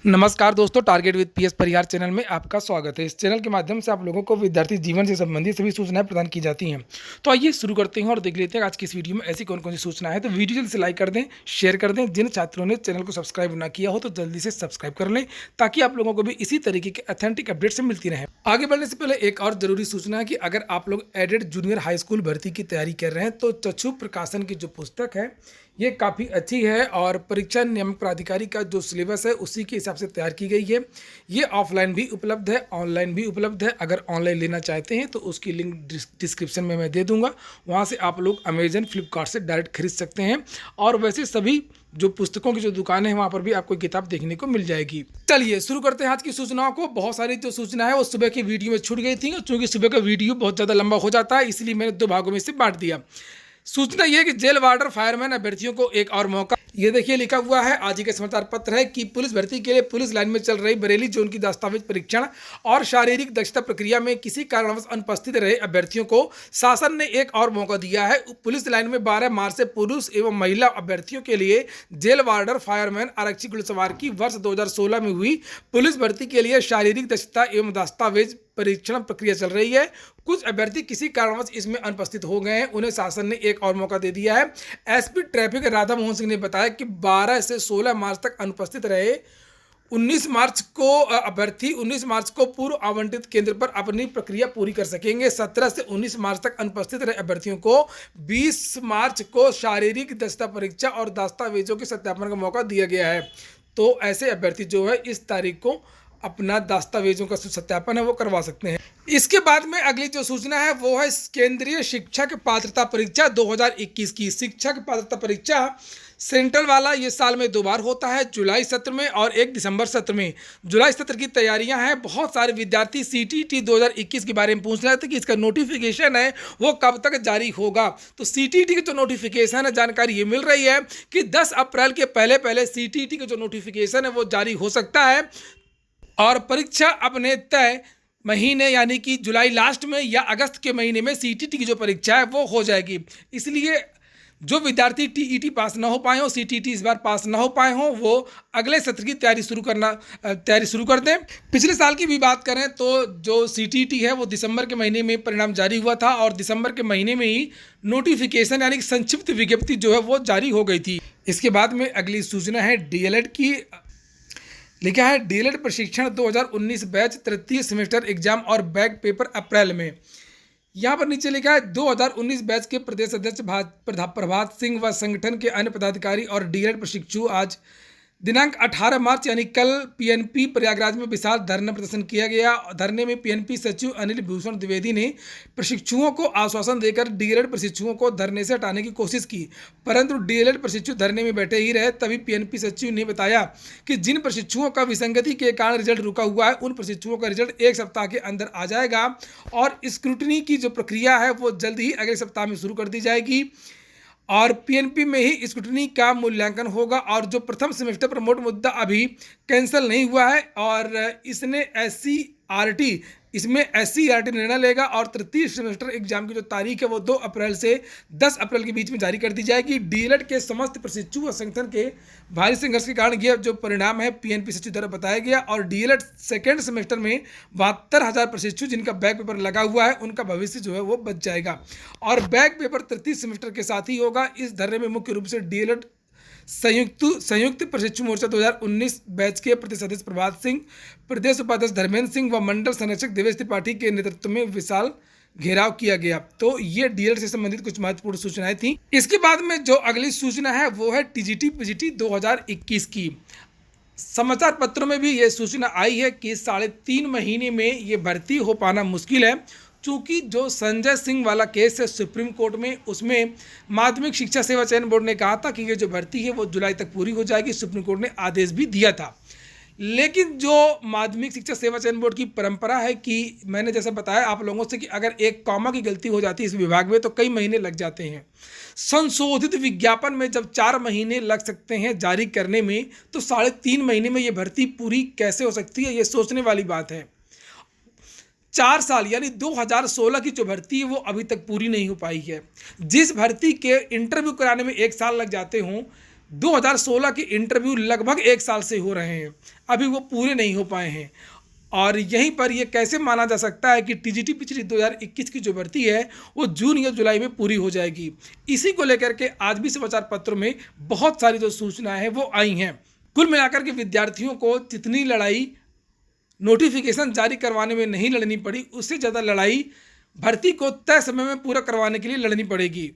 नमस्कार दोस्तों, target with PS Parihar channel में आपका स्वागत है। इस चैनल के माध्यम से आप लोगों को विद्यार्थी जीवन से संबंधित सभी सूचनाएं प्रदान की जाती हैं। तो आइए शुरू करते हैं और देख लेते हैं आज की इस वीडियो में ऐसी कौन कौन सी सूचना है। तो वीडियो जल्दी से लाइक कर दें, शेयर कर दें। जिन छात्रों ने चैनल को सब्सक्राइब ना किया हो तो जल्दी से सब्सक्राइब कर लें, ताकि आप लोगों को भी इसी तरीके के ऑथेंटिक अपडेट से मिलती रहे। आगे बढ़ने से पहले एक और जरूरी सूचना है कि अगर आप लोग एडेड जूनियर हाई स्कूल भर्ती की तैयारी कर रहे हैं तो चक्षु प्रकाशन की जो पुस्तक है ये काफ़ी अच्छी है और परीक्षा नियामक प्राधिकारी का जो सिलेबस है उसी के हिसाब से तैयार की गई है। ये ऑफलाइन भी उपलब्ध है, ऑनलाइन भी उपलब्ध है। अगर ऑनलाइन लेना चाहते हैं तो उसकी लिंक डिस्क्रिप्शन में मैं दे दूंगा, वहाँ से आप लोग अमेजन फ्लिपकार्ट से डायरेक्ट खरीद सकते हैं। और वैसे सभी जो पुस्तकों की जो दुकानें हैं वहाँ पर भी आपको किताब देखने को मिल जाएगी। चलिए शुरू करते हैं आज की सूचनाओं को। बहुत सारी जो सूचना है वो सुबह की वीडियो में छूट गई थी, क्योंकि सुबह का वीडियो बहुत ज़्यादा लंबा हो जाता है, इसलिए मैंने दो भागों में इसे बांट दिया। सूचना यह कि जेल वार्डर फायरमैन अभ्यर्थियों को एक और मौका। ये देखिए लिखा हुआ है, आज ही के समाचार पत्र है कि पुलिस भर्ती के लिए पुलिस लाइन में चल रही बरेली जोन की दस्तावेज परीक्षण और शारीरिक दक्षता प्रक्रिया में किसी कारणवश अनुपस्थित रहे अभ्यर्थियों को शासन ने एक और मौका दिया है। पुलिस लाइन में 12 मार्च से पुरुष एवं महिला अभ्यर्थियों के लिए जेल वार्डर फायरमैन आरक्षी घुड़सवार की वर्ष 2016 में हुई पुलिस भर्ती के लिए शारीरिक दक्षता एवं दस्तावेज परीक्षण प्रक्रिया चल रही है। कुछ अभ्यर्थी किसी कारणवश इसमें अनुपस्थित हो गए हैं, उन्हें शासन ने एक और मौका दे दिया है। एसपी ट्रैफिक राधा मोहन सिंह ने बताया कि 12 से 16 मार्च तक अनुपस्थित रहे 19 मार्च को पूर्व आवंटित केंद्र पर अपनी प्रक्रिया पूरी कर सकेंगे। 17 से 19 मार्च तक अनुपस्थित रहे अभ्यर्थियों को 20 मार्च को शारीरिक दक्षता परीक्षा और दस्तावेजों के सत्यापन का मौका दिया गया है। तो ऐसे अभ्यर्थी जो है इस तारीख को अपना दस्तावेजों का सत्यापन है वो करवा सकते हैं। इसके बाद में अगली जो सूचना है वो है केंद्रीय शिक्षक पात्रता परीक्षा 2021 की। शिक्षक पात्रता परीक्षा सेंट्रल वाला ये साल में 2 बार होता है, जुलाई सत्र में और 1 दिसंबर सत्र में। जुलाई सत्र की तैयारियां हैं। बहुत सारे विद्यार्थी सीटीईटी 2021 के बारे में पूछ रहे थे कि इसका नोटिफिकेशन है वो कब तक जारी होगा। तो सीटीईटी की जो नोटिफिकेशन है जानकारी ये मिल रही है कि 10 अप्रैल के पहले सीटीईटी का जो नोटिफिकेशन है वो जारी हो सकता है और परीक्षा अपने तय महीने यानी कि जुलाई लास्ट में या अगस्त के महीने में सीटीईटी की जो परीक्षा है वो हो जाएगी। इसलिए जो विद्यार्थी टीईटी पास ना हो पाए हों, सीटीईटी इस बार पास ना हो पाए हों, वो अगले सत्र की तैयारी शुरू कर दें। पिछले साल की भी बात करें तो जो सीटीईटी है वो दिसंबर के महीने में परिणाम जारी हुआ था और दिसंबर के महीने में ही नोटिफिकेशन यानी कि संक्षिप्त विज्ञप्ति जो है वो जारी हो गई थी। इसके बाद में अगली सूचना है डीएलएड की। लिखा है डीएलएड प्रशिक्षण 2019 बैच तृतीय सेमेस्टर एग्जाम और बैक पेपर अप्रैल में। यहाँ पर नीचे लिखा है 2019 बैच के प्रदेश अध्यक्ष प्रभात सिंह व संगठन के अन्य पदाधिकारी और डीएलएड प्रशिक्षु आज दिनांक 18 मार्च यानी कल पीएनपी प्रयागराज में विशाल धरना प्रदर्शन किया गया। धरने में पीएनपी सचिव अनिल भूषण द्विवेदी ने प्रशिक्षुओं को आश्वासन देकर डीएलएड प्रशिक्षुओं को धरने से हटाने की कोशिश की, परंतु डीएलएड प्रशिक्षु धरने में बैठे ही रहे। तभी पीएनपी सचिव ने बताया कि जिन प्रशिक्षुओं का विसंगति के कारण रिजल्ट रुका हुआ है उन प्रशिक्षुओं का रिजल्ट 1 सप्ताह के अंदर आ जाएगा और स्क्रूटनी की जो प्रक्रिया है वो जल्द ही अगले सप्ताह में शुरू कर दी जाएगी और पीएनपी में ही स्क्रूटनी का मूल्यांकन होगा। और जो प्रथम सेमेस्टर प्रमोट मुद्दा अभी कैंसिल नहीं हुआ है और इसमें एससीईआरटी निर्णय लेगा और तृतीय सेमेस्टर एग्जाम की जो तारीख है वो 2 अप्रैल से 10 अप्रैल के बीच में जारी कर दी जाएगी। डीएलएड के समस्त प्रशिक्षु व संगठन के भारी संघर्ष के कारण यह जो परिणाम है पीएनपी सचिव द्वारा बताया गया और डीएलएड सेकेंड सेमेस्टर में 72,000 प्रशिक्षु जिनका बैक पेपर लगा हुआ है उनका भविष्य जो है वो बच जाएगा और बैक पेपर तृतीय सेमेस्टर के साथ ही होगा। इस धरने में मुख्य रूप से डीएलएड संयुक्त प्रशिक्षु मोर्चा 2019 बैच के प्रदेश अध्यक्ष प्रभात सिंह, प्रदेश उपाध्यक्ष धर्मेंद्र सिंह व मंडल संरक्षक देवेश त्रिपाठी के नेतृत्व में विशाल घेराव किया गया। तो ये डीएलएड से संबंधित कुछ महत्वपूर्ण सूचनाएं थी। इसके बाद में जो अगली सूचना है वो है टीजीटी पीजीटी 2021 की। समाचार पत्रों में भी ये सूचना आई है कि 3.5 महीने में ये भर्ती हो पाना मुश्किल है, चूँकि जो संजय सिंह वाला केस है सुप्रीम कोर्ट में, उसमें माध्यमिक शिक्षा सेवा चयन बोर्ड ने कहा था कि ये जो भर्ती है वो जुलाई तक पूरी हो जाएगी। सुप्रीम कोर्ट ने आदेश भी दिया था, लेकिन जो माध्यमिक शिक्षा सेवा चयन बोर्ड की परंपरा है कि मैंने जैसा बताया आप लोगों से कि अगर एक कॉमा की गलती हो जाती है इस विभाग में तो कई महीने लग जाते हैं। संशोधित विज्ञापन में जब 4 महीने लग सकते हैं जारी करने में, तो 3.5 महीने में ये भर्ती पूरी कैसे हो सकती है, ये सोचने वाली बात है। 4 साल यानी 2016 की जो भर्ती है वो अभी तक पूरी नहीं हो पाई है। जिस भर्ती के इंटरव्यू कराने में 1 साल लग जाते हों, 2016 के इंटरव्यू लगभग 1 साल से हो रहे हैं, अभी वो पूरे नहीं हो पाए हैं। और यहीं पर ये कैसे माना जा सकता है कि टीजीटी पिछली 2021 की जो भर्ती है वो जून या जुलाई में पूरी हो जाएगी। इसी को लेकर के आज भी समाचार पत्रों में बहुत सारी जो सूचनाएं हैं वो आई हैं। कुल मिलाकर के विद्यार्थियों को जितनी लड़ाई नोटिफिकेशन जारी करवाने में नहीं लड़नी पड़ी, उससे ज़्यादा लड़ाई भर्ती को तय समय में पूरा करवाने के लिए लड़नी पड़ेगी।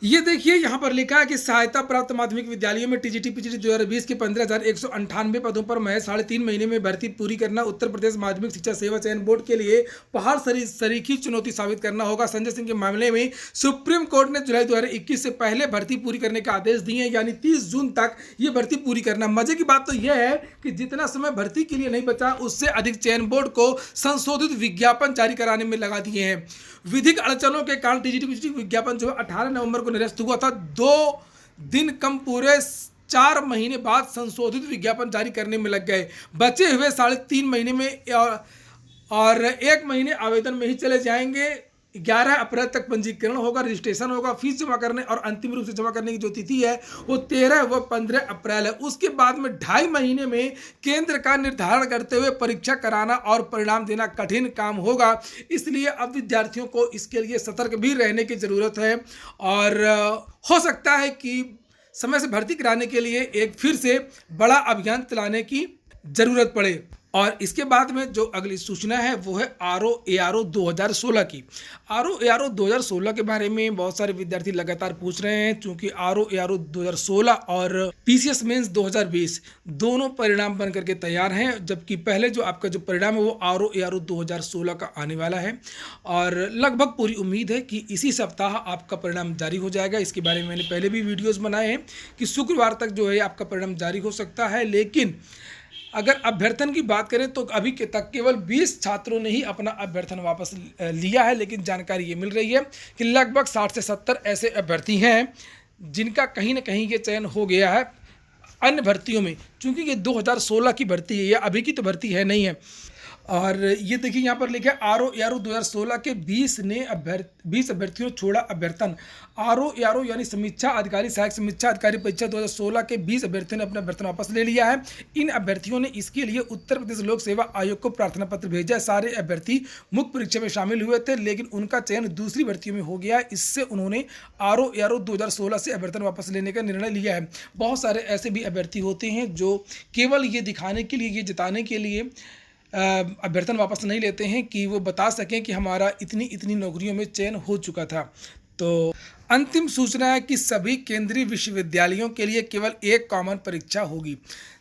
ये देखिए यहाँ पर लिखा है कि सहायता प्राप्त माध्यमिक विद्यालयों में टीजीटी पिछली 2020 के 15,198 पदों पर महज 3.5 महीने में भर्ती पूरी करना उत्तर प्रदेश माध्यमिक शिक्षा सेवा चयन बोर्ड के लिए पहाड़ सरीखी चुनौती साबित करना होगा। संजय सिंह के मामले में सुप्रीम कोर्ट ने जुलाई 2021 से पहले भर्ती पूरी करने के आदेश दिए हैं, यानी 30 जून तक ये भर्ती पूरी करना। मजे की बात तो यह है कि जितना समय भर्ती के लिए नहीं बचा उससे अधिक चयन बोर्ड को संशोधित विज्ञापन जारी कराने में लगा दिए हैं। विधिक अड़चनों के कारण टीजीटी विज्ञापन जो 18 नवंबर को निरस्त हुआ था, 2 दिन कम पूरे 4 महीने बाद संशोधित विज्ञापन जारी करने में लग गए। बचे हुए 3.5 महीने में और 1 महीने आवेदन में ही चले जाएंगे। 11 अप्रैल तक पंजीकरण होगा, रजिस्ट्रेशन होगा, फीस जमा करने और अंतिम रूप से जमा करने की जो तिथि है वो 13 व 15 अप्रैल है। उसके बाद में 2.5 महीने में केंद्र का निर्धारण करते हुए परीक्षा कराना और परिणाम देना कठिन काम होगा। इसलिए अब विद्यार्थियों को इसके लिए सतर्क भी रहने की ज़रूरत है और हो सकता है कि समय से भर्ती कराने के लिए एक फिर से बड़ा अभियान चलाने की ज़रूरत पड़े। और इसके बाद में जो अगली सूचना है वो है RO-ARO 2016 की। RO-ARO 2016 के बारे में बहुत सारे विद्यार्थी लगातार पूछ रहे हैं, क्योंकि RO-ARO 2016 और PCS मेंस 2020 दोनों परिणाम बन करके तैयार हैं, जबकि पहले जो आपका जो परिणाम है वो RO-ARO 2016 का आने वाला है और लगभग पूरी उम्मीद है कि इसी सप्ताह आपका परिणाम जारी हो जाएगा। इसके बारे में मैंने पहले भी वीडियोज़ बनाए हैं कि शुक्रवार तक जो है आपका परिणाम जारी हो सकता है। लेकिन अगर अभ्यर्थन की बात करें तो अभी के तक केवल 20 छात्रों ने ही अपना अभ्यर्थन वापस लिया है, लेकिन जानकारी ये मिल रही है कि लगभग 60 से 70 ऐसे अभ्यर्थी हैं जिनका कहीं ना कहीं ये चयन हो गया है अन्य भर्तियों में, क्योंकि ये 2016 की भर्ती है, ये अभी की तो भर्ती है नहीं है। और ये देखिए यहाँ पर लिखा है RO-ARO 2016 के 20 अभ्यर्थियों छोड़ा अभ्यर्थन। RO-ARO यानी समीक्षा अधिकारी सहायक समीक्षा अधिकारी परीक्षा 2016 के 20 अभ्यर्थियों ने अपना अभ्यर्थन वापस ले लिया है। इन अभ्यर्थियों ने इसके लिए उत्तर प्रदेश लोक सेवा आयोग को प्रार्थना पत्र भेजा। सारे अभ्यर्थी मुख्य परीक्षा में शामिल हुए थे, लेकिन उनका चयन दूसरी भर्तियों में हो गया। इससे उन्होंने RO-ARO 2016 से अभ्यर्थन वापस लेने का निर्णय लिया है। बहुत सारे ऐसे भी अभ्यर्थी होते हैं जो केवल ये दिखाने के लिए, ये जताने के लिए अभ्यर्थन वापस नहीं लेते हैं कि वो बता सकें कि हमारा इतनी इतनी नौकरियों में चयन हो चुका था। तो अंतिम सूचना है कि सभी केंद्रीय विश्वविद्यालयों के लिए केवल एक कॉमन परीक्षा होगी।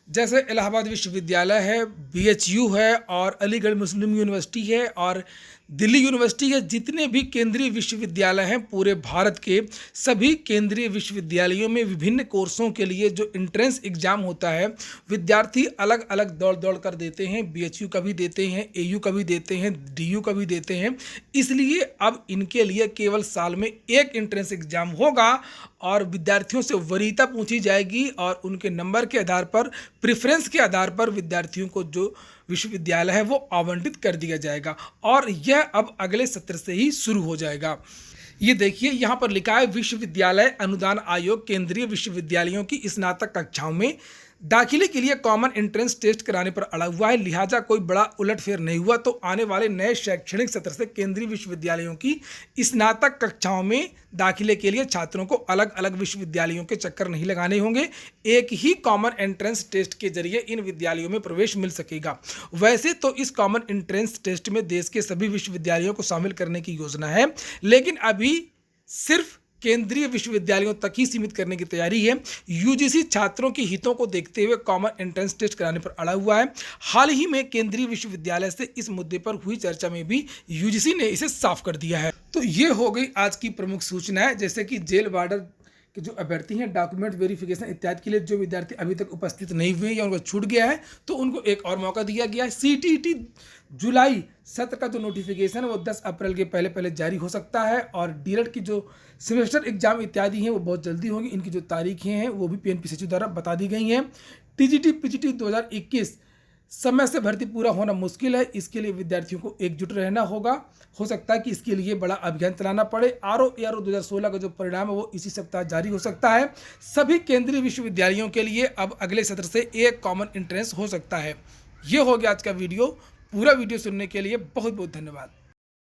जैसे इलाहाबाद विश्वविद्यालय है, BHU है और अलीगढ़ मुस्लिम यूनिवर्सिटी है और दिल्ली यूनिवर्सिटी है। जितने भी केंद्रीय विश्वविद्यालय हैं पूरे भारत के, सभी केंद्रीय विश्वविद्यालयों में विभिन्न कोर्सों के लिए जो एंट्रेंस एग्ज़ाम होता है विद्यार्थी अलग अलग दौड़ कर देते हैं। BHU का भी देते हैं, AU का भी देते हैं, DU का भी देते हैं। इसलिए अब इनके लिए केवल साल में एक एंट्रेंस एग्ज़ाम होगा और विद्यार्थियों से वरीयता पूछी जाएगी और उनके नंबर के आधार पर, प्रेफरेंस के आधार पर विद्यार्थियों को जो विश्वविद्यालय है वो आवंटित कर दिया जाएगा और यह अब अगले सत्र से ही शुरू हो जाएगा। ये देखिए यहाँ पर लिखा है विश्वविद्यालय अनुदान आयोग केंद्रीय विश्वविद्यालयों की स्नातक कक्षाओं में दाखिले के लिए कॉमन एंट्रेंस टेस्ट कराने पर अड़ा हुआ है। लिहाजा कोई बड़ा उलटफेर नहीं हुआ तो आने वाले नए शैक्षणिक सत्र से केंद्रीय विश्वविद्यालयों की स्नातक कक्षाओं में दाखिले के लिए छात्रों को अलग अलग विश्वविद्यालयों के चक्कर नहीं लगाने होंगे। एक ही कॉमन एंट्रेंस टेस्ट के जरिए इन विद्यालयों में प्रवेश मिल सकेगा। वैसे तो इस कॉमन एंट्रेंस टेस्ट में देश के सभी विश्वविद्यालयों को शामिल करने की योजना है, लेकिन अभी सिर्फ केंद्रीय विश्वविद्यालयों तक ही सीमित करने की तैयारी है। UGC छात्रों के हितों को देखते हुए कॉमन एंट्रेंस टेस्ट कराने पर अड़ा हुआ है। हाल ही में केंद्रीय विश्वविद्यालय से इस मुद्दे पर हुई चर्चा में भी UGC ने इसे साफ कर दिया है। तो ये हो गई आज की प्रमुख सूचना है, जैसे कि जेल वार्डर के जो अभ्यर्थी हैं डॉक्यूमेंट वेरिफिकेशन इत्यादि के लिए जो विद्यार्थी अभी तक उपस्थित नहीं हुए या उनको छूट गया है तो उनको एक और मौका दिया गया है। CTET जुलाई सत्र का जो नोटिफिकेशन है वो 10 अप्रैल के पहले जारी हो सकता है और DELED की जो सेमेस्टर एग्जाम इत्यादि हैं वो बहुत जल्दी होंगी। इनकी जो तारीखें हैं वो भी PNPSU द्वारा बता दी गई हैं। TGT PGT 2021 समय से भर्ती पूरा होना मुश्किल है, इसके लिए विद्यार्थियों को एकजुट रहना होगा। हो सकता है कि इसके लिए बड़ा अभियान चलाना पड़े। आरओ एआरओ 2016 का जो परिणाम है वो इसी सप्ताह जारी हो सकता है। सभी केंद्रीय विश्वविद्यालयों के लिए अब अगले सत्र से एक कॉमन एंट्रेंस हो सकता है। ये हो गया आज का वीडियो। पूरा वीडियो सुनने के लिए बहुत बहुत धन्यवाद।